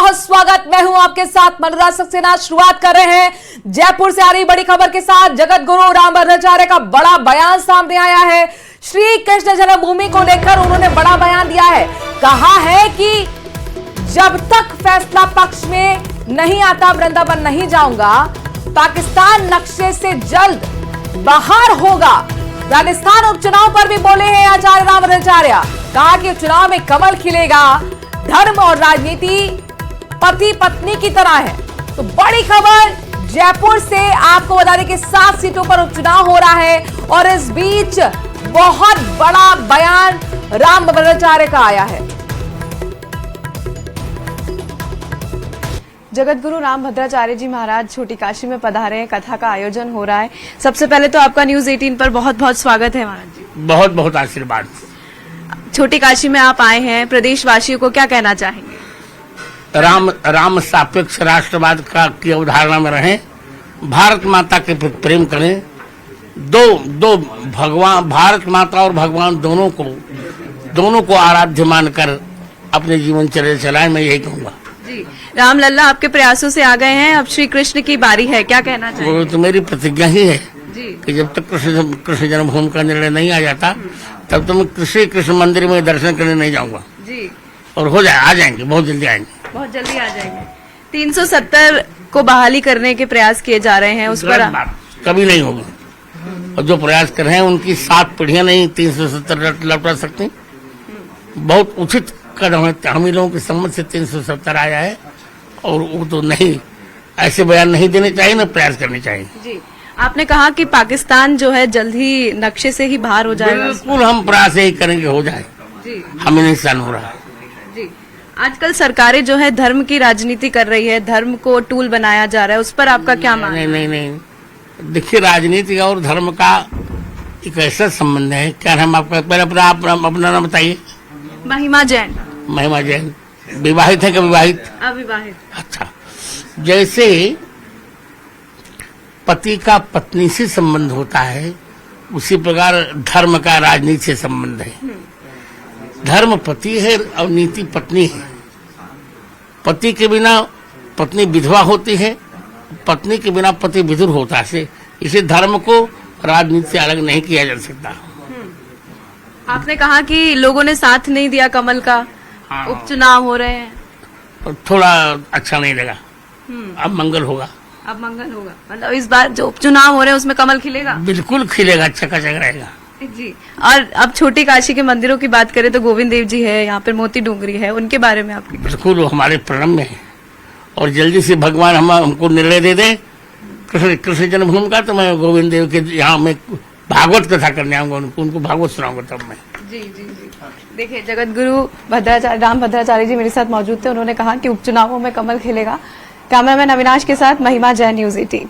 बहुत स्वागत। मैं हूं आपके साथ मनोराज सक्सेना। शुरुआत कर रहे हैं जयपुर से आ रही बड़ी खबर के साथ। जगत गुरु रामभद्राचार्य का बड़ा बयान सामने आया है। श्री कृष्ण जन्मभूमि को लेकर उन्होंने बड़ा बयान दिया है। कहा है कि जब तक फैसला पक्ष में नहीं आता वृंदावन नहीं जाऊंगा। पाकिस्तान नक्शे से जल्द बाहर होगा। राजस्थान उपचुनाव पर भी बोले हैं आचार्य रामभद्राचार्य। कहा कि उपचुनाव में कमल खिलेगा। धर्म और राजनीति पति पत्नी की तरह है। तो बड़ी खबर जयपुर से आपको बता दें कि 7 सीटों पर उपचुनाव हो रहा है और इस बीच बहुत बड़ा बयान रामभद्राचार्य का आया है। जगत गुरु रामभद्राचार्य जी महाराज छोटी काशी में पधारे हैं। कथा का आयोजन हो रहा है। सबसे पहले तो आपका न्यूज 18 पर बहुत बहुत स्वागत है महाराज जी। बहुत बहुत आशीर्वाद। छोटी काशी में आप आए हैं, प्रदेशवासियों को क्या कहना चाहेंगे? राम सापेक्ष राष्ट्रवाद का की अवधारणा में रहें, भारत माता के प्रति प्रेम करें। दो भगवान, भारत माता और भगवान दोनों को आराध्य मानकर अपने जीवन चलाएं। मैं यही कहूँगा जी। रामलल्ला आपके प्रयासों से आ गए हैं, अब श्री कृष्ण की बारी है, क्या कहना चाहेंगे? वो तो मेरी प्रतिज्ञा ही है जी कि जब तक कृष्ण जन्मभूमि का निर्णय नहीं आ जाता तब तो मैं कृष्ण मंदिर में दर्शन करने नहीं जाऊंगा जी। और आ जाएंगे, बहुत जल्दी आएंगे, बहुत जल्दी आ जाएंगे। 370 को बहाली करने के प्रयास किए जा रहे हैं, उस पर कभी नहीं होगा। और जो प्रयास कर रहे हैं उनकी 7 पीढ़ियां नहीं 370 लौटा सकती। बहुत उचित कदम है। हम ही लोगों की सम्मत से 370 आया है और वो तो नहीं, ऐसे बयान नहीं देने चाहिए, ना प्रयास करने चाहिए जी। आपने कहा कि पाकिस्तान जो है जल्द ही नक्शे से ही बाहर हो जाएगा। बिल्कुल, हम प्रयास यही करेंगे हो जाए जी। हमें नहीं सहन हो रहा जी। आजकल सरकारें जो है धर्म की राजनीति कर रही है, धर्म को टूल बनाया जा रहा है, उस पर आपका क्या मानना है? नहीं। देखिए, राजनीति और धर्म का एक ऐसा संबंध है। क्या नाम आपका? पहले अपना नाम बताइए। महिमा जैन। महिमा जैन विवाहित है कि विवाहित? अविवाहित। अच्छा, जैसे पति का पत्नी से संबंध होता है उसी प्रकार धर्म का राजनीति से संबंध है। धर्म पति है और नीति पत्नी है। पति के बिना पत्नी विधवा होती है, पत्नी के बिना पति विधुर होता है। इसे धर्म को राजनीति से अलग नहीं किया जा सकता। आपने कहा कि लोगों ने साथ नहीं दिया कमल का। हाँ। उपचुनाव हो रहे हैं और थोड़ा अच्छा नहीं लगा। अब मंगल होगा। अब मंगल होगा, मतलब इस बार जो उपचुनाव हो रहे हैं उसमें कमल खिलेगा। बिल्कुल खिलेगा, चकाचक रहेगा जी। और अब छोटी काशी के मंदिरों की बात करें तो गोविंद देव जी है, यहाँ पर मोती डूंगरी है, उनके बारे में आपकी? बिल्कुल, वो हमारे प्रणम में है और जल्दी से भगवान हमको निर्णय दे दे कृष्ण जन्मभूमि का, तो मैं गोविंद देव के यहाँ में भागवत कथा करने आऊंगा, उनको भागवत सुनाऊंगा तब मैं। जी। देखिए, जगत गुरु रामभद्राचार्य जी मेरे साथ मौजूद थे। उन्होंने कहा कि उपचुनावों में कमल खिलेगा। कैमरामैन अविनाश के साथ महिमा जैन, न्यूज 18।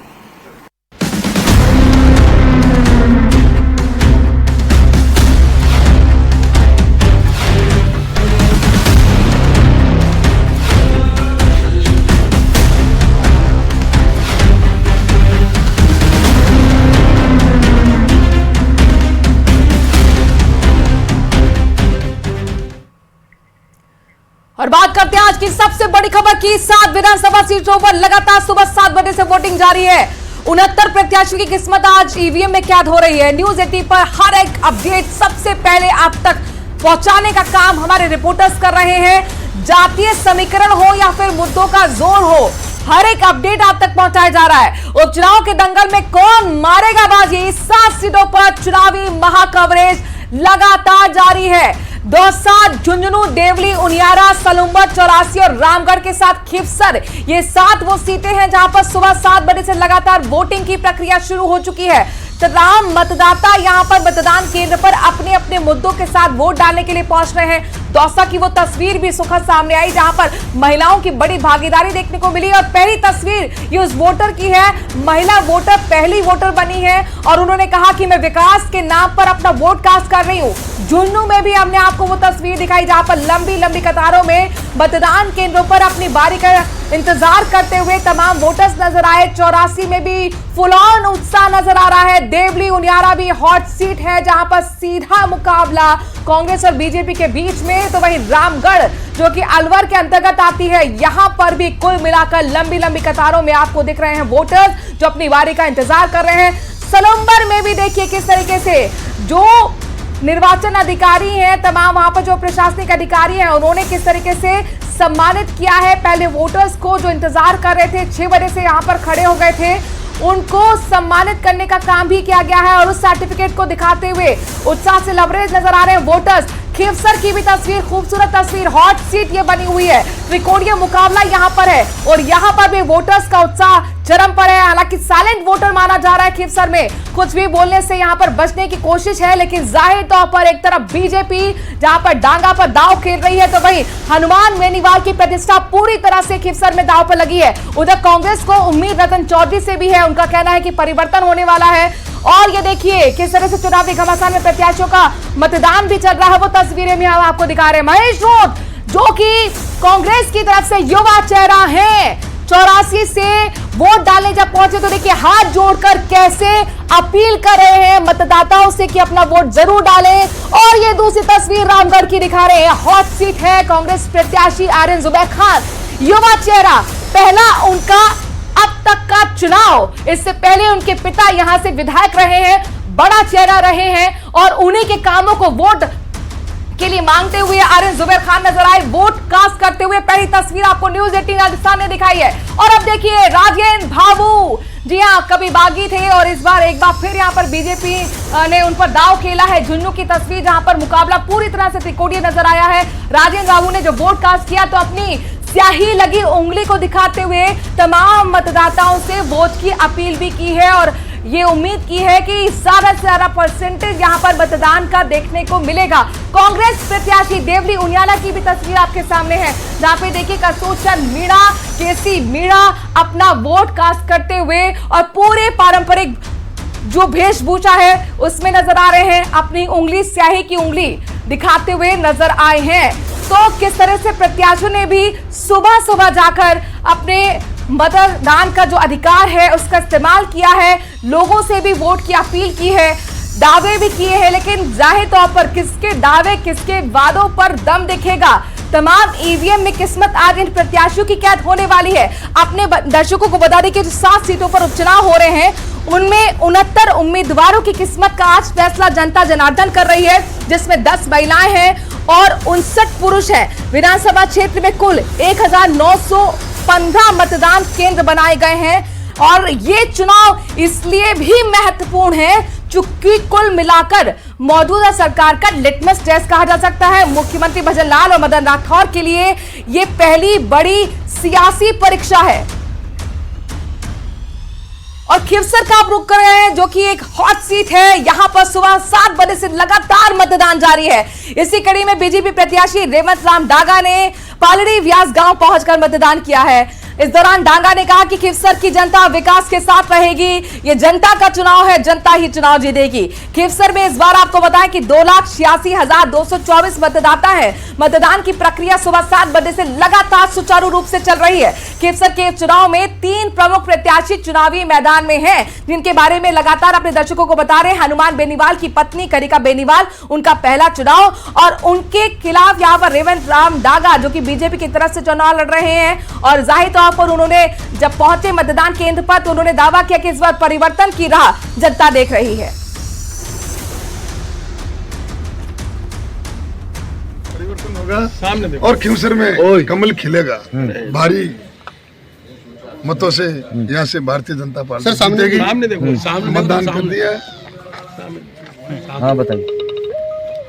और बात करते हैं आज की सबसे बड़ी खबर की। 7 विधानसभा सीटों पर लगातार सुबह 7 बजे से वोटिंग जारी है। 69 प्रत्याशियों की किस्मत आज ईवीएम में कैद हो रही है। न्यूज 18 पर हर एक अपडेट सबसे पहले आप तक पहुंचाने का काम हमारे रिपोर्टर्स कर रहे हैं। जातीय समीकरण हो या फिर मुद्दों का जोर हो, हर एक अपडेट आप तक पहुंचाया जा रहा है। उपचुनाव के दंगल में कौन मारेगा बाजी? 7 सीटों पर चुनावी महाकवरेज लगातार जारी है। दौसा, झुंझुनू, देवली, उनियारा, सलूम्बर, 84 और रामगढ़ के साथ खिवसर, ये 7 वो सीटें हैं जहां पर सुबह 7 बजे से लगातार वोटिंग की प्रक्रिया शुरू हो चुकी है। तमाम मतदाता यहां पर मतदान केंद्र पर अपने अपने मुद्दों के साथ वोट डालने के लिए पहुंच रहे हैं। दौसा की वो तस्वीर भी सुखद सामने आई जहां पर महिलाओं की बड़ी भागीदारी देखने को मिली और पहली तस्वीर ये उस वोटर की है। महिला वोटर पहली वोटर बनी है और उन्होंने कहा कि मैं विकास के नाम पर अपना वोट कास्ट कर रही हूँ। झुंझुनू में भी हमने आपको वो तस्वीर दिखाई जहां पर लंबी लंबी कतारों में मतदान केंद्रों पर अपनी बारी का इंतजार करते हुए तमाम वोटर्स नजर आए। 84 में भी फुल ऑन उत्साह नजर आ रहा है। देवली, उनियारा भी हॉट सीट है जहां पर सीधा मुकाबला कांग्रेस और बीजेपी के बीच में, तो वहीं रामगढ़ जो कि अलवर के अंतर्गत आती है, यहां पर भी कुल मिलाकर लंबी लंबी कतारों में आपको दिख रहे हैं वोटर्स जो अपनी बारी का इंतजार कर रहे हैं। सलम्बर में भी देखिए किस तरीके से जो निर्वाचन अधिकारी हैं, तमाम वहां पर जो प्रशासनिक अधिकारी हैं, उन्होंने किस तरीके से सम्मानित किया है पहले वोटर्स को जो इंतजार कर रहे थे, 6 बजे से यहां पर खड़े हो गए थे, उनको सम्मानित करने का काम भी किया गया है और उस सर्टिफिकेट को दिखाते हुए उत्साह से लबरेज नजर आ रहे हैं वोटर्स। खीवसर की भी तस्वीर, खूबसूरत तस्वीर, हॉट सीट ये बनी हुई है, त्रिकोणीय मुकाबला यहां पर है और यहां पर भी वोटर्स का उत्साह चरम पर है। हालांकि साइलेंट वोटर माना जा रहा है खीवसर में, कुछ भी बोलने से यहां पर बचने की कोशिश है, लेकिन जाहिर तौर पर एक तरफ बीजेपी जहां पर डांगा पर दांव खेल रही है, तो वहीं हनुमान बेनीवाल की प्रतिष्ठा पूरी तरह से खीवसर में दांव पर लगी है। उधर कांग्रेस को उम्मीद रतन चौधरी से भी है, उनका कहना है कि परिवर्तन होने वाला है और ये देखिए किस तरह से चुनावी घमासान में प्रत्याशियों का मतदान भी चल रहा है, वो तस्वीरें भी हम आपको दिखा रहे हैं। महेश रोत जो कि कांग्रेस की तरफ से युवा चेहरा है, 84 से वोट डालने जब पहुंचे तो देखिए हाथ जोड़कर कैसे अपील कर रहे हैं मतदाताओं से कि अपना वोट जरूर डालें। और ये दूसरी तस्वीर रामगढ़ की दिखा रहे हैं, हॉट सीट है, कांग्रेस प्रत्याशी आर्यन जुबैर खान, युवा चेहरा, पहला उनका अब तक का चुनाव, इससे पहले उनके पिता यहां से विधायक रहे हैं, बड़ा चेहरा रहे हैं और उन्हीं के कामों को वोट के लिए मांगते हुए आर्यन जुबैर खान नजर आए वोट कास्ट करते हुए। पहली तस्वीर आपको न्यूज़ 18 राजस्थान ने दिखाई है और अब देखिए राजेंद्र भावू, जी हाँ, कभी बागी थे और इस बार एक बार फिर यहाँ पर बीजेपी ने उन पर दाव खेला है। झुन्नू की तस्वीर जहां पर मुकाबला पूरी तरह से त्रिकोणीय नजर आया है। राजेंद्र भावू ने जो वोट कास्ट किया तो अपनी स्याही लगी उंगली को दिखाते हुए तमाम मतदाताओं से वोट की अपील भी की है और ये उम्मीद की है कि ज्यादा से ज्यादा परसेंटेज यहां पर मतदान का देखने को मिलेगा। कांग्रेस प्रत्याशी देवली उनियाला की भी तस्वीर आपके सामने है, जहां पे देखिए कसोचंद मीणा, केसी मीणा अपना वोट कास्ट करते हुए और पूरे पारंपरिक जो वेशभूषा है उसमें नजर आ रहे हैं, अपनी उंगली, स्याही की उंगली दिखाते हुए नजर आए हैं। तो किस तरह से प्रत्याशियों ने भी सुबह सुबह जाकर अपने मतदान का जो अधिकार है उसका इस्तेमाल किया है, लोगों से भी वोट की अपील की है, दावे भी किए हैं, लेकिन जाहिर तौर पर किसके दावे किसके वादों पर दम दिखेगा। तमाम ईवीएम में किस्मत आज इन प्रत्याशियों की कैद होने वाली है। अपने दर्शकों को बता दें कि जो 7 सीटों पर उपचुनाव हो रहे हैं उनमें 69 उम्मीदवारों की किस्मत का आज फैसला जनता जनार्दन कर रही है, जिसमें 10 महिलाएं हैं और 59 पुरुष हैं। विधानसभा क्षेत्र में कुल 1915 मतदान केंद्र बनाए गए हैं और ये चुनाव इसलिए भी महत्वपूर्ण है चूंकि कुल मिलाकर मौजूदा सरकार का लिटमस टेस्ट कहा जा सकता है। मुख्यमंत्री भजन लाल और मदन राठौर के लिए ये पहली बड़ी सियासी परीक्षा है। और खीवसर का आप रुख कर रहे हैं जो कि एक हॉट सीट है, यहां पर सुबह 7 बजे से लगातार मतदान जारी है। इसी कड़ी में बीजेपी प्रत्याशी रेवंत राम डांगा ने पालड़ी व्यास गांव पहुंचकर मतदान किया है। इस दौरान डांगा ने कहा कि खीवसर की जनता विकास के साथ रहेगी, ये जनता का चुनाव है, जनता ही चुनाव जीतेगी। खीवसर में इस बार आपको बताएं कि 2,86,224 मतदाता है। मतदान की प्रक्रिया सुबह 7 बजे से लगातार सुचारू रूप से चल रही है। खीवसर के चुनाव में 3 प्रमुख प्रत्याशी चुनावी मैदान में हैं, जिनके बारे में लगातार अपने दर्शकों को बता रहे हैं। हनुमान बेनीवाल की पत्नी करिका बेनीवाल, उनका पहला चुनाव और उनके खिलाफ यहाँ पर रेवंत राम डांगा जो कि बीजेपी की तरफ से चुनाव लड़ रहे हैं। और जाहिर तौर पर उन्होंने जब पहुंचे मतदान केंद्र पर तो उन्होंने दावा किया कि इस बार परिवर्तन की राह जनता देख रही है। परिवर्तन होगा सामने देखो। और खीवसर में कमल खिलेगा भारी मतों से। यहाँ से भारतीय जनता पार्टी सर सामने देखो, सामने मतदान कर दिया है। हाँ बताइए,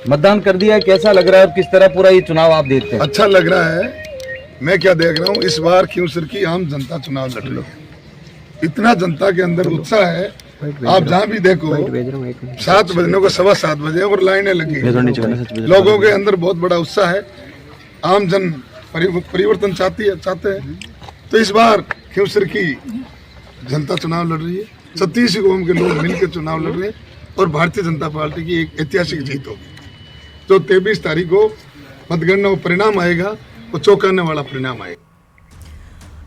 मतदान कर दिया है, कैसा लग रहा है और किस तरह पूरा ये चुनाव आप देखते हैं? अच्छा लग रहा है। मैं क्या देख रहा हूँ, इस बार खीवसर की आम जनता चुनाव लड़ रही है। इतना जनता के अंदर उत्साह है, आप जहाँ भी देखो 7 बजने को 7:15 बजे और लाइनें लगी, लोगों के अंदर बहुत बड़ा उत्साह है। आम जन परिवर्तन चाहते हैं। तो इस बार खीवसर की जनता चुनाव लड़ रही है, 36 कौम के लोग मिलकर चुनाव लड़ रहे हैं और भारतीय जनता पार्टी की एक ऐतिहासिक जीत होगी। तो 23 तारीख को मतगणना परिणाम आएगा, वो चौंकाने वाला परिणाम आएगा।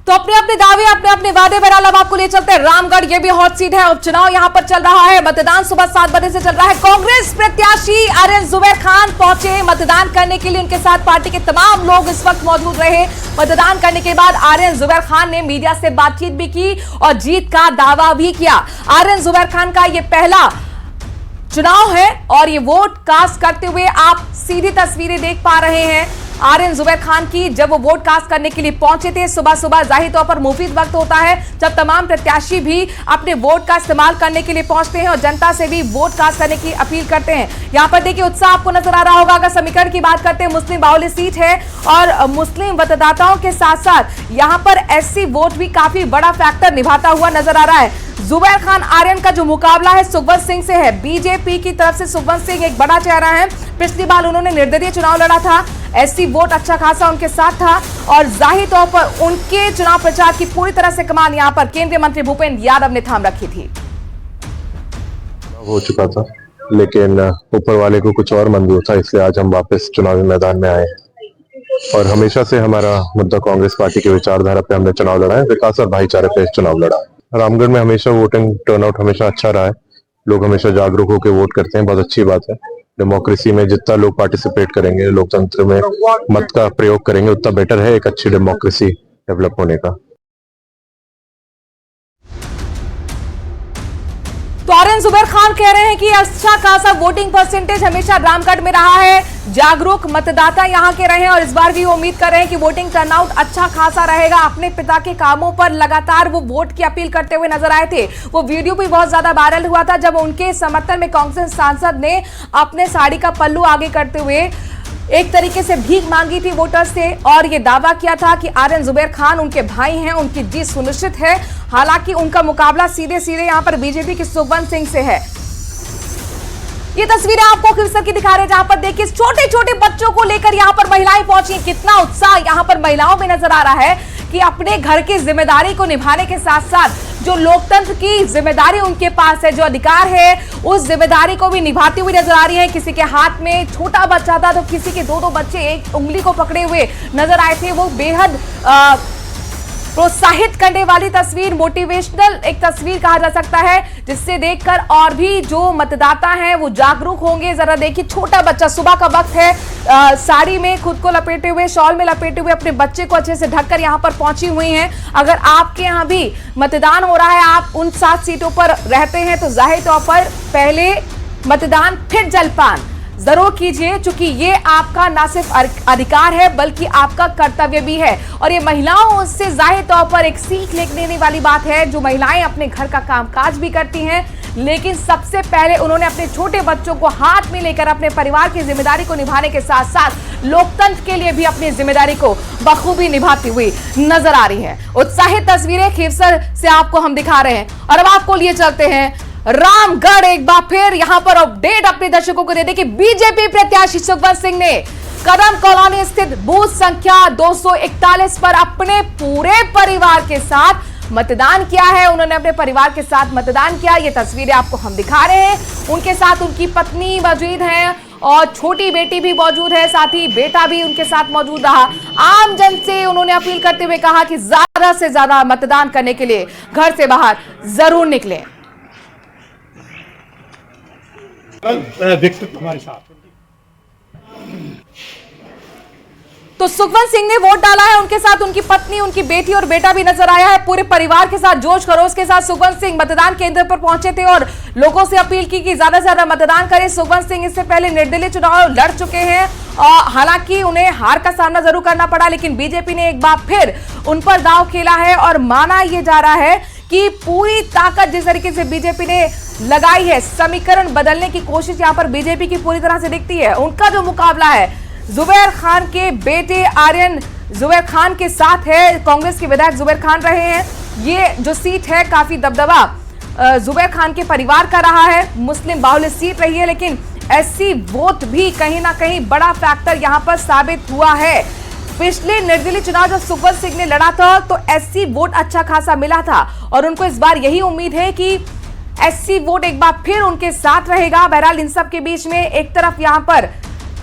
तो अपने अपने दावे अपने अपने वादे बहरहाल अब आपको ले चलते हैं रामगढ़। ये भी हॉट सीट है, उपचुनाव यहां पर चल रहा है। मतदान सुबह 7 बजे से चल रहा है। कांग्रेस प्रत्याशी आर्यन जुबैर खान पहुंचे मतदान करने के लिए। उनके साथ पार्टी के तमाम लोग इस वक्त मौजूद रहे। मतदान करने के बाद आर्यन जुबैर खान ने मीडिया से बातचीत भी की और जीत का दावा भी किया। आर्यन जुबैर खान का यह पहला चुनाव है और ये वोट कास्ट करते हुए आप सीधी तस्वीरें देख पा रहे हैं आर्यन जुबैर खान की। जब वो वोट कास्ट करने के लिए पहुंचे थे सुबह सुबह, जाहिर तौर पर मुफीद वक्त होता है जब तमाम प्रत्याशी भी अपने वोट का इस्तेमाल करने के लिए पहुंचते हैं और जनता से भी वोट कास्ट करने की अपील करते हैं। यहां पर देखिए उत्साह आपको नजर आ रहा होगा। अगर समीकरण की बात करते हैं, मुस्लिम बाहुल्य सीट है और मुस्लिम मतदाताओं के साथ साथ यहां पर एससी वोट भी काफी बड़ा फैक्टर निभाता हुआ नजर आ रहा है। जुबैर खान आर्यन का जो मुकाबला है सुखवंत सिंह से है। बीजेपी की तरफ से सुखवंत सिंह एक बड़ा चेहरा है। पिछली बार उन्होंने निर्दलीय चुनाव लड़ा था, एससी वोट अच्छा खासा उनके साथ था और जाहिर तौर पर उनके चुनाव प्रचार की पूरी तरह से कमान यहां पर केंद्रीय मंत्री भूपेंद्र यादव ने थाम रखी थी। हो चुका था लेकिन ऊपर वाले को कुछ और मंजूर था, इसलिए आज हम वापस चुनावी मैदान में आए हैं और हमेशा से हमारा मुद्दा कांग्रेस पार्टी की विचारधारा पे हमने चुनाव लड़ा है, विकास और भाईचारे पे चुनाव लड़ा है। रामगढ़ में हमेशा वोटिंग टर्नआउट हमेशा अच्छा रहा है, लोग हमेशा जागरूक होकर वोट करते हैं, बहुत अच्छी बात है। डेमोक्रेसी में जितना लोग पार्टिसिपेट करेंगे, लोकतंत्र में मत का प्रयोग करेंगे, उतना बेटर है एक अच्छी डेमोक्रेसी डेवलप होने का। तो आर्यन जुबैर खान कह रहे हैं कि अच्छा खासा वोटिंग परसेंटेज हमेशा रामगढ़ में रहा है, जागरूक मतदाता यहां के रहे और इस बार भी उम्मीद कर रहे हैं कि वोटिंग टर्नआउट अच्छा खासा रहेगा। अपने पिता के कामों पर लगातार वो वोट की अपील करते हुए नजर आए थे। वो वीडियो भी बहुत ज्यादा वायरल हुआ था जब उनके समर्थन में कांग्रेस सांसद ने अपने साड़ी का पल्लू आगे करते हुए एक तरीके से भीख मांगी थी वोटर्स से और ये दावा किया था कि आर्यन जुबैर खान उनके भाई हैं, उनकी जीत सुनिश्चित है। हालांकि उनका मुकाबला सीधे सीधे यहां पर बीजेपी के सुखवंत सिंह से है। ये तस्वीरें आपको खिलसर की दिखा रहे हैं जहां पर देखिए छोटे छोटे बच्चों को लेकर यहां पर महिलाएं पहुंची। कितना उत्साह यहां पर महिलाओं में नजर आ रहा है कि अपने घर की जिम्मेदारी को निभाने के साथ साथ जो लोकतंत्र की जिम्मेदारी उनके पास है, जो अधिकार है, उस जिम्मेदारी को भी निभाती हुई नजर आ रही है। किसी के हाथ में छोटा बच्चा था तो किसी के दो बच्चे एक उंगली को पकड़े हुए नजर आए थे। वो बेहद प्रोत्साहित करने वाली तस्वीर, मोटिवेशनल एक तस्वीर कहा जा सकता है, जिससे देखकर और भी जो मतदाता हैं वो जागरूक होंगे। जरा देखिए छोटा बच्चा, सुबह का वक्त है, साड़ी में खुद को लपेटे हुए, शॉल में लपेटे हुए अपने बच्चे को अच्छे से ढककर यहां पर पहुंची हुई हैं। अगर आपके यहां भी मतदान हो रहा है, आप उन 7 सीटों पर रहते हैं तो जाहिर तौर पर पहले मतदान फिर जलपान जरूर कीजिए, क्योंकि ये आपका ना सिर्फ अधिकार है बल्कि आपका कर्तव्य भी है। और ये महिलाओं से जाहिर तौर पर एक सीख लेने वाली बात है। जो महिलाएं अपने घर का कामकाज भी करती हैं, लेकिन सबसे पहले उन्होंने अपने छोटे बच्चों को हाथ में लेकर अपने परिवार की जिम्मेदारी को निभाने के साथ साथ लोकतंत्र के लिए भी अपनी जिम्मेदारी को बखूबी निभाती हुई नजर आ रही है। उत्साहित तस्वीरें खीवसर से आपको हम दिखा रहे हैं और अब आपको लिए चलते हैं रामगढ़। एक बार फिर यहां पर अपडेट अपने दर्शकों को दे दें कि बीजेपी प्रत्याशी सुखवंत सिंह ने कदम कॉलोनी स्थित बूथ संख्या 241 पर अपने पूरे परिवार के साथ मतदान किया है। उन्होंने अपने परिवार के साथ मतदान किया। ये तस्वीरें आपको हम दिखा रहे हैं। उनके साथ उनकी पत्नी मौजूद है और छोटी बेटी भी मौजूद है, साथ ही बेटा भी उनके साथ मौजूद रहा। आम जन से उन्होंने अपील करते हुए कहा कि ज्यादा से ज्यादा मतदान करने के लिए घर से बाहर जरूर निकलें। व्यक्तित्व हमारे साथ। तो सुखवंत सिंह ने वोट डाला है, उनके साथ उनकी पत्नी, उनकी बेटी और बेटा भी नजर आया है। पूरे परिवार के साथ जोश खरोश के साथ सुखवंत सिंह मतदान केंद्र पर पहुंचे थे और लोगों से अपील की कि ज्यादा से ज्यादा मतदान करें। सुखवंत सिंह इससे पहले निर्दलीय चुनाव लड़ चुके हैं और हालांकि उन्हें हार का सामना जरूर करना पड़ा, लेकिन बीजेपी ने एक बार फिर उन पर दांव खेला है और माना यह जा रहा है कि पूरी ताकत जिस तरीके से बीजेपी ने लगाई है, समीकरण बदलने की कोशिश यहां पर बीजेपी की पूरी तरह से दिखती है। उनका जो मुकाबला है जुबैर खान के बेटे आर्यन जुबैर खान के साथ है। कांग्रेस के विधायक जुबैर खान रहे हैं। ये जो सीट है काफी दबदबा जुबैर खान के परिवार का रहा है, मुस्लिम बाहुल्य सीट रही है, लेकिन एससी वोट भी कहीं ना कहीं बड़ा फैक्टर यहां पर साबित हुआ है। पिछले निर्दलीय चुनाव जब सुखवंत सिंह ने लड़ा था तो एससी वोट अच्छा खासा मिला था और उनको इस बार यही उम्मीद है कि एससी वोट एक बार फिर उनके साथ रहेगा। बहरहाल इन सब के बीच में एक तरफ यहां पर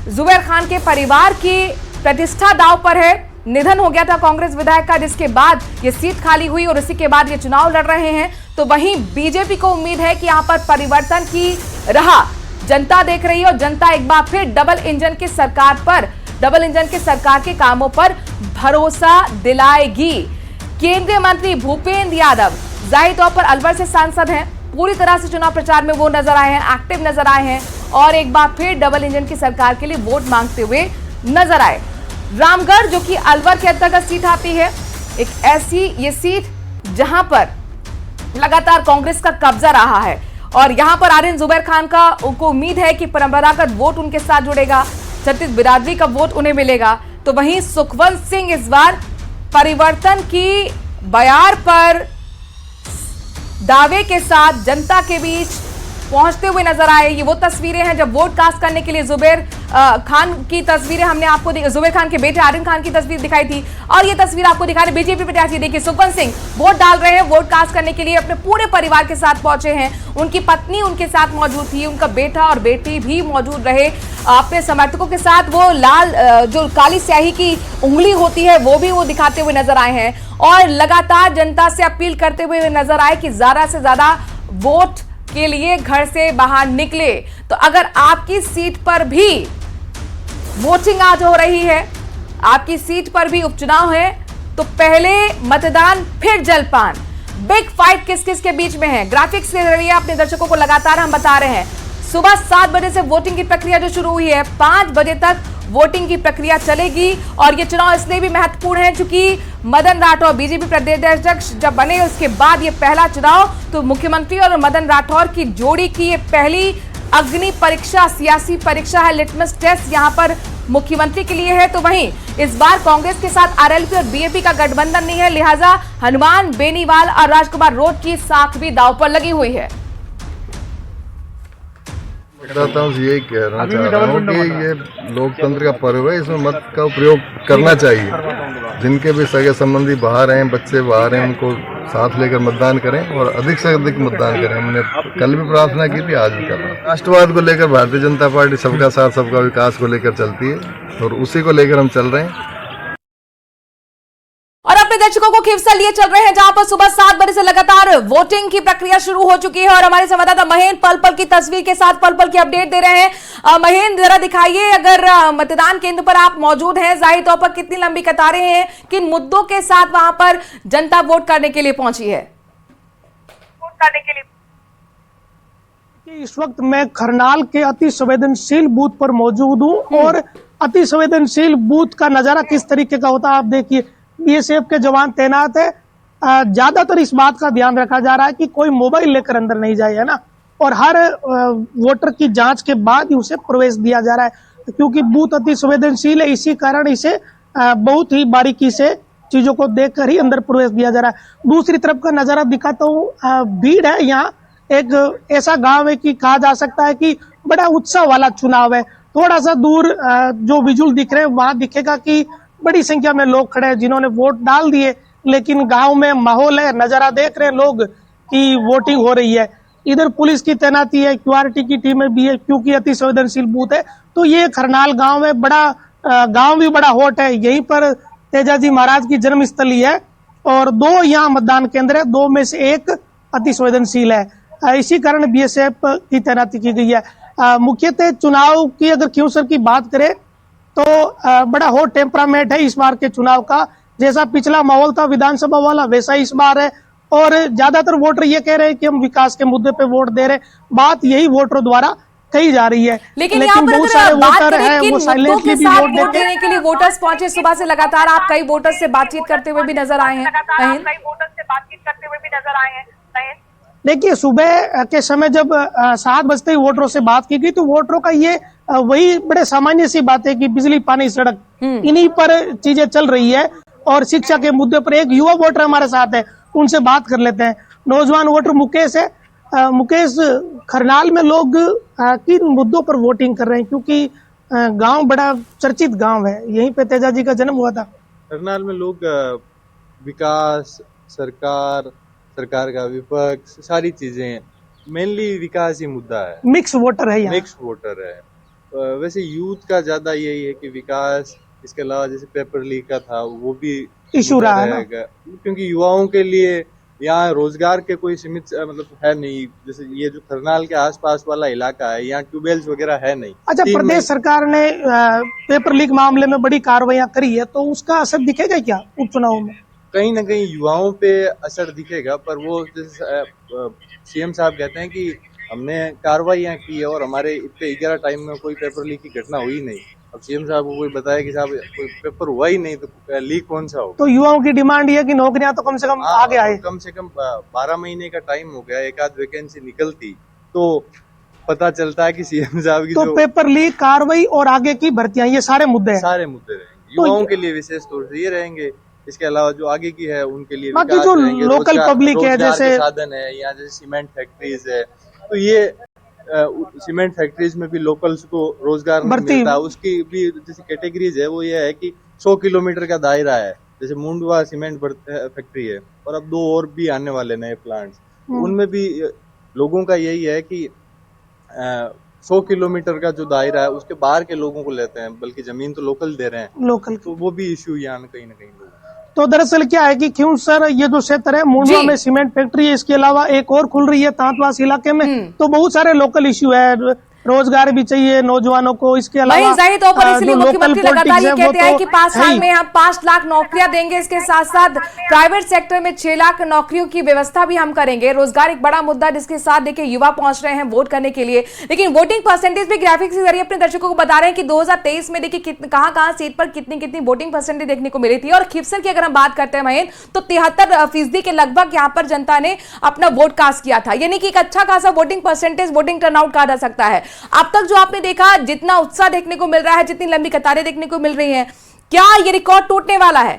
जुबैर खान के परिवार की प्रतिष्ठा दांव पर है निधन हो गया था कांग्रेस विधायक का, जिसके बाद ये सीट खाली हुई और इसी के बाद ये चुनाव लड़ रहे हैं। तो वहीं बीजेपी को उम्मीद है कि यहां पर परिवर्तन की राह जनता देख रही है और जनता एक बार फिर डबल इंजन की सरकार के कामों पर भरोसा दिलाएगी। केंद्रीय मंत्री भूपेंद्र यादव जाहिर तौर पर अलवर से सांसद हैं, पूरी तरह से चुनाव प्रचार में वो नजर आए हैं, एक्टिव नजर आए हैं और एक बार फिर डबल इंजन की सरकार के लिए वोट मांगते हुए नजर आए। रामगढ़ जो कि अलवर के अंतर्गत सीट आती है, एक ऐसी ये सीट जहां पर लगातार कांग्रेस का कब्जा रहा है और यहां पर आरिन जुबैर खान का उनको उम्मीद है कि परंपरागत वोट उनके साथ जुड़ेगा, छत्तीस बिरादरी का वोट उन्हें मिलेगा। तो वहीं सुखवंत सिंह इस बार परिवर्तन की बयार पर दावे के साथ जनता के बीच पहुंचते हुए नजर आए। ये वो तस्वीरें हैं जब वोट कास्ट करने के लिए जुबैर खान की तस्वीरें हमने आपको जुबैर खान के बेटे आरिन खान की तस्वीर दिखाई थी और ये तस्वीर आपको दिखा रहे बीजेपी प्रत्याशी। देखिए सुखवंत सिंह वोट डाल रहे हैं, वोट कास्ट करने के लिए अपने पूरे परिवार के साथ पहुंचे हैं, उनकी पत्नी उनके साथ मौजूद थी, उनका बेटा और बेटी भी मौजूद रहे। अपने समर्थकों के साथ वो लाल जो काली स्याही की उंगली होती है वो भी वो दिखाते हुए नजर आए हैं और लगातार जनता से अपील करते हुए नजर आए कि ज्यादा से ज्यादा वोट के लिए घर से बाहर निकले। तो अगर आपकी सीट पर भी वोटिंग आज हो रही है, आपकी सीट पर भी उपचुनाव है, तो पहले मतदान फिर जलपान। बिग फाइट किस किस के बीच में है, ग्राफिक्स के जरिए अपने दर्शकों को लगातार हम बता रहे हैं। सुबह 7 बजे से वोटिंग की प्रक्रिया जो शुरू हुई है, 5 बजे तक वोटिंग की प्रक्रिया चलेगी और ये चुनाव इसलिए भी महत्वपूर्ण है क्योंकि मदन राठौर बीजेपी प्रदेश अध्यक्ष जब बने उसके बाद ये पहला चुनाव, तो मुख्यमंत्री और मदन राठौर की जोड़ी की ये पहली अग्नि परीक्षा, सियासी परीक्षा है, लिटमस टेस्ट यहां पर मुख्यमंत्री के लिए है। तो वहीं इस बार कांग्रेस के साथ आरएलपी और बीएपी का गठबंधन नहीं है, लिहाजा हनुमान बेनीवाल और राजकुमार रोड की साख भी दांव पर लगी हुई है। यही कहना चाह रहा हूँ कि ये लोकतंत्र का पर्व है, इसमें मत का उपयोग करना चाहिए। जिनके भी सगे संबंधी बाहर हैं, बच्चे बाहर हैं, उनको साथ लेकर मतदान करें और अधिक से अधिक मतदान करें। हमने कल भी प्रार्थना की थी, आज भी कर रहे हैं। राष्ट्रवाद को लेकर भारतीय जनता पार्टी सबका साथ सबका विकास को लेकर चलती है और उसी को लेकर हम चल रहे हैं। और अपने दर्शकों को खिवसा लिए चल रहे हैं जहां पर सुबह 7 बजे से लगातार वोटिंग की प्रक्रिया शुरू हो चुकी है और हमारे संवाददाता महेंद्र पल पल की तस्वीर के साथ पल पल की अपडेट दे रहे हैं। महेंद्र जरा दिखाइए, अगर मतदान केंद्र पर आप मौजूद हैं, जाहिर तौर पर कितनी लंबी कतारें हैं, किन मुद्दों के साथ वहां पर जनता वोट करने के लिए पहुंची है? इस वक्त मैं खरनाल के अति संवेदनशील बूथ पर मौजूद हूं और अति संवेदनशील बूथ का नजारा किस तरीके का होता है आप देखिए। बीएसएफ के जवान तैनात है, ज्यादातर इस बात का ध्यान रखा जा रहा है कि कोई मोबाइल लेकर अंदर नहीं जाए, है ना, और हर वोटर की जांच के बाद ही उसे प्रवेश दिया जा रहा है क्योंकि बूथ अति संवेदनशील है। इसी कारण इसे बहुत ही बारीकी से चीजों को देखकर ही अंदर प्रवेश दिया जा रहा है। दूसरी तरफ का नजारा दिखाता हूँ, भीड़ है यहाँ। एक ऐसा गांव है कि कहा जा सकता है कि बड़ा उत्साह वाला चुनाव है। थोड़ा सा दूर जो विजुअल दिख रहे हैं वहां दिखेगा कि बड़ी संख्या में लोग खड़े हैं जिन्होंने वोट डाल दिए, लेकिन गांव में माहौल है, नजारा देख रहे हैं लोग कि वोटिंग हो रही है। इधर पुलिस की तैनाती है, क्यूआरटी की टीमें भी है क्योंकि अति संवेदनशील बूथ है। तो ये खरनाल गांव है, बड़ा गांव भी बड़ा हॉट है। यहीं पर तेजाजी महाराज की जन्मस्थली है और 2 यहाँ मतदान केंद्र है, 2 में से एक अति संवेदनशील है। इसी कारण बीएसएफ की तैनाती की गई है। मुख्यतः चुनाव की अगर क्यूसर की बात करें तो बड़ा हॉट टेम्परामेंट है इस बार के चुनाव का। जैसा पिछला माहौल था विधानसभा वाला वैसा इस बार है और ज्यादातर वोटर ये कह रहे हैं कि हम विकास के मुद्दे पे वोट दे रहे हैं। बात यही वोटरों द्वारा कही जा रही है, लेकिन बहुत सारे वोटर हैं वो साइलेंटली भी वोट देने के लिए वोटर्स पहुंचे। सुबह से लगातार आप कई वोटर्स से बातचीत करते हुए भी नजर आए हैं। देखिए सुबह के समय जब 7 बजते ही वोटरों से बात की गई तो वोटरों का ये वही बड़े सामान्य सी बात है कि बिजली पानी सड़क इन्हीं पर चीजें चल रही है और शिक्षा के मुद्दे पर एक युवा वोटर हमारे साथ है, उनसे बात कर लेते हैं। नौजवान वोटर मुकेश है। मुकेश, खरनाल में लोग किन मुद्दों पर वोटिंग कर रहे हैं क्योंकि गांव बड़ा चर्चित गांव है, यहीं पे तेजाजी का जन्म हुआ था। खरनाल में लोग विकास, सरकार का विपक्ष, सारी चीजें हैं, मेनली विकास ही मुद्दा है। मिक्स वोटर है यहाँ। मिक्स वोटर है। वैसे यूथ का ज्यादा यही है कि विकास इसके अलावा जैसे पेपर लीक का था वो भी इशू मुद्दा रहा है ना? रहेगा, क्योंकि युवाओं के लिए यहाँ रोजगार के कोई सीमित मतलब है नहीं। जैसे ये जो करनाल के आसपास वाला इलाका है, यहाँ ट्यूबवेल्स वगैरह है नहीं। अच्छा, 3 प्रदेश सरकार ने पेपर लीक मामले में बड़ी कार्रवाइयां करी है, तो उसका असर दिखेगा क्या उपचुनाव में? कहीं ना कहीं युवाओं पे असर दिखेगा, पर वो जैसे सीएम साहब कहते हैं कि हमने कार्रवाइयां की है और हमारे इतने 11 टाइम में कोई पेपर लीक की घटना हुई नहीं। अब सीएम साहब को कोई बताया कि साहब कोई पेपर हुआ ही नहीं, तो लीक कौन सा होगा? तो युवाओं की डिमांड ये है कि नौकरियां तो कम से कम आगे आए। कम से कम 12 महीने का टाइम हो गया, एक आध वैकेंसी निकलती तो पता चलता है कि सीएम साहब की तो जो पेपर लीक, कार्रवाई और आगे की भर्तियां, ये सारे मुद्दे हैं। सारे मुद्दे रहेंगे। युवाओं के लिए विशेष तौर से ये रहेंगे। इसके अलावा जो आगे की है उनके लिए बाकी विकास जो रहेंगे, लोकल पब्लिक है, रोजगार जैसे के साधन है, यहाँ जैसे सीमेंट फैक्ट्रीज है, तो ये सीमेंट फैक्ट्रीज में भी लोकल्स को रोजगार नहीं मिलता है। उसकी भी जैसे कैटेगरीज है, वो ये है कि 100 किलोमीटर का दायरा है। जैसे मुंडवा सीमेंट फैक्ट्री है और अब 2 और भी आने वाले नए प्लांट्स, उनमें भी लोगों का यही है कि 100 किलोमीटर का जो दायरा है उसके बाहर के लोगों को लेते हैं, बल्कि जमीन तो लोकल दे रहे हैं। लोकल, तो वो भी इश्यू यहाँ कहीं ना कहीं लोग। तो दरअसल क्या है कि क्यों सर, ये जो क्षेत्र है मुंडवा में सीमेंट फैक्ट्री है, इसके अलावा एक और खुल रही है तांतवास इलाके में, तो बहुत सारे लोकल इश्यू है। रोजगार भी चाहिए नौजवानों को, इसके अलावा जाहिर तौर पर इसलिए मुख्यमंत्री लगातार ये कहते हैं कि 5 साल तो में हम 5 लाख नौकरियां देंगे, इसके साथ साथ प्राइवेट सेक्टर में 6 लाख नौकरियों की व्यवस्था भी हम करेंगे। रोजगार एक बड़ा मुद्दा जिसके साथ देखिए युवा पहुंच रहे हैं वोट करने के लिए। लेकिन वोटिंग परसेंटेज भी ग्राफिक्स के जरिए अपने दर्शकों को बता रहे हैं कि 2023 में देखिए कहां सीट पर कितनी वोटिंग परसेंटेज देखने को मिली थी। और खिवसर की अगर हम बात करते हैं महेंद्र, तो 73% के लगभग यहां पर जनता ने अपना वोट कास्ट किया था, यानी कि एक अच्छा खासा वोटिंग परसेंटेज, वोटिंग टर्नआउट कहा जा सकता है। अब तक जो आपने देखा, जितना उत्साह देखने को मिल रहा है, जितनी लंबी कतारें देखने को मिल रही हैं, क्या ये रिकॉर्ड टूटने वाला है?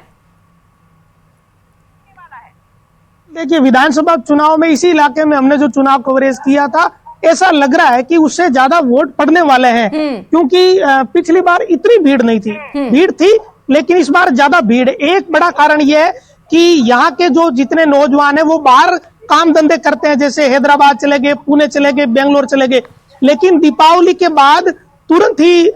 देखिए, विधानसभा चुनाव में इसी इलाके में हमने जो चुनाव कवरेज किया था, ऐसा लग रहा है कि उससे ज्यादा वोट पड़ने वाले हैं, क्योंकि पिछली बार इतनी भीड़ नहीं थी। भीड़ थी लेकिन इस बार ज्यादा भीड़ है। एक बड़ा कारण यह है कि यहाँ के जो जितने नौजवान है वो बाहर काम धंधे करते हैं, जैसे हैदराबाद चले गए, पुणे चले गए, बेंगलोर चले गए। लेकिन दीपावली के बाद तुरंत ही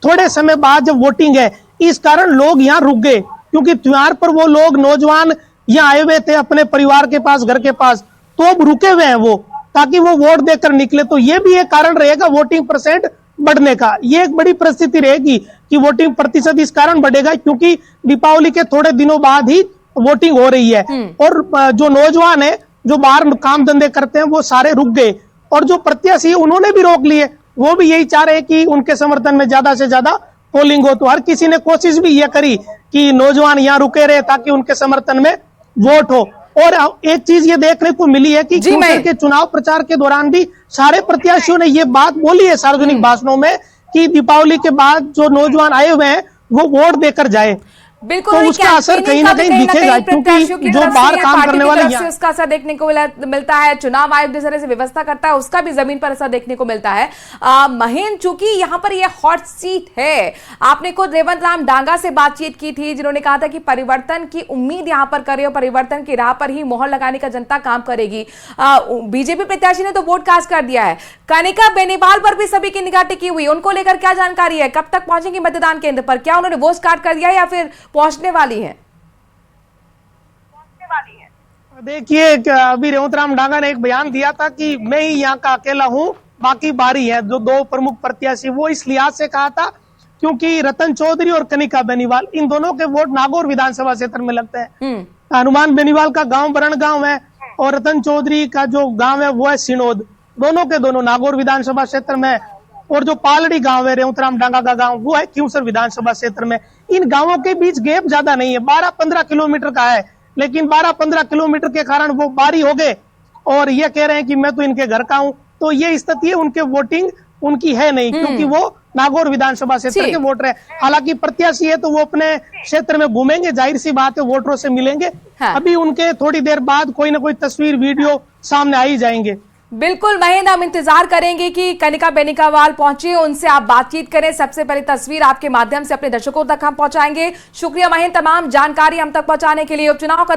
थोड़े समय बाद जब वोटिंग है, इस कारण लोग यहाँ रुक गए, क्योंकि त्योहार पर वो लोग नौजवान यहाँ आए हुए थे अपने परिवार के पास, घर के पास, तो अब रुके हुए हैं वो, ताकि वो वोट देकर निकले। तो ये भी एक कारण रहेगा वोटिंग परसेंट बढ़ने का। ये एक बड़ी परिस्थिति रहेगी कि वोटिंग प्रतिशत इस कारण बढ़ेगा, क्योंकि दीपावली के थोड़े दिनों बाद ही वोटिंग हो रही है। और जो नौजवान है जो बाहर काम धंधे करते हैं वो सारे रुक गए, और जो प्रत्याशी उन्होंने भी रोक लिए। वो भी यही चाह रहे हैं कि उनके समर्थन में ज्यादा से ज्यादा पोलिंग हो। तो हर किसी ने कोशिश भी ये करी कि नौजवान यहाँ रुके रहे ताकि उनके समर्थन में वोट हो। और एक चीज ये देखने को मिली है कि खिवसर के चुनाव प्रचार के दौरान भी सारे प्रत्याशियों ने ये बात बोली है सार्वजनिक भाषणों में कि दीपावली के बाद जो नौजवान आए हुए हैं वो वोट देकर जाए। बिल्कुल, तो उसका असर कहीं ना कहीं दिखेगा, क्योंकि जो बाहर काम करने वाले से उसका असर देखने को मिलता है। चुनाव आयोग जिस तरह से व्यवस्था करता है उसका भी जमीन पर असर देखने को मिलता है। महेंद्र, चूंकि यहाँ पर यह हॉट सीट है, आपने खुद रेवंत राम डांगा से बातचीत की थी, जिन्होंने कहा था कि परिवर्तन की उम्मीद यहाँ पर करे और परिवर्तन की राह पर ही मोहर लगाने का जनता काम करेगी। बीजेपी प्रत्याशी ने तो वोट कास्ट कर दिया है। कनिका बेनीवाल पर भी सभी की निगाह टिकी हुई, उनको लेकर क्या जानकारी है? कब तक पहुंचेंगे मतदान केंद्र पर? क्या उन्होंने वोट कास्ट कर दिया या फिर पहुंचने वाली है? देखिए, अभी रेवंत राम डांगा ने एक बयान दिया था कि मैं ही यहाँ का अकेला हूँ, बाकी बारी है। जो 2 प्रमुख प्रत्याशी, वो इस लिहाज से कहा था क्योंकि रतन चौधरी और कनिका बेनीवाल, इन दोनों के वोट नागौर विधानसभा क्षेत्र में लगते हैं। हनुमान बेनीवाल का गांव बरण गांव है और रतन चौधरी का जो गांव है वो है सिनोद। दोनों के दोनों नागौर विधानसभा क्षेत्र में। और जो पालड़ी गांव है रेवंत राम डांगा का गांव, वो है खिवसर विधानसभा क्षेत्र में। इन गांवों के बीच गैप ज्यादा नहीं है, 12-15 किलोमीटर का है, लेकिन 12-15 किलोमीटर के कारण वो बारी हो गए और ये कह रहे हैं कि मैं तो इनके घर का हूं। तो ये स्थिति है, उनके वोटिंग उनकी है नहीं, क्योंकि वो नागौर विधानसभा क्षेत्र के वोटर है। हालांकि प्रत्याशी है तो वो अपने क्षेत्र में घूमेंगे, जाहिर सी बात है वोटरों से मिलेंगे। अभी उनके थोड़ी देर बाद कोई ना कोई तस्वीर, वीडियो सामने आ ही जाएंगे। बिल्कुल महेंद्र, हम इंतजार करेंगे कि कनिका बेनीवाल पहुंचे, उनसे आप बातचीत करें। सबसे पहले तस्वीर आपके माध्यम से अपने दर्शकों तक हम पहुंचाएंगे। शुक्रिया महेंद्र, तमाम जानकारी हम तक पहुंचाने के लिए। उपचुनाव का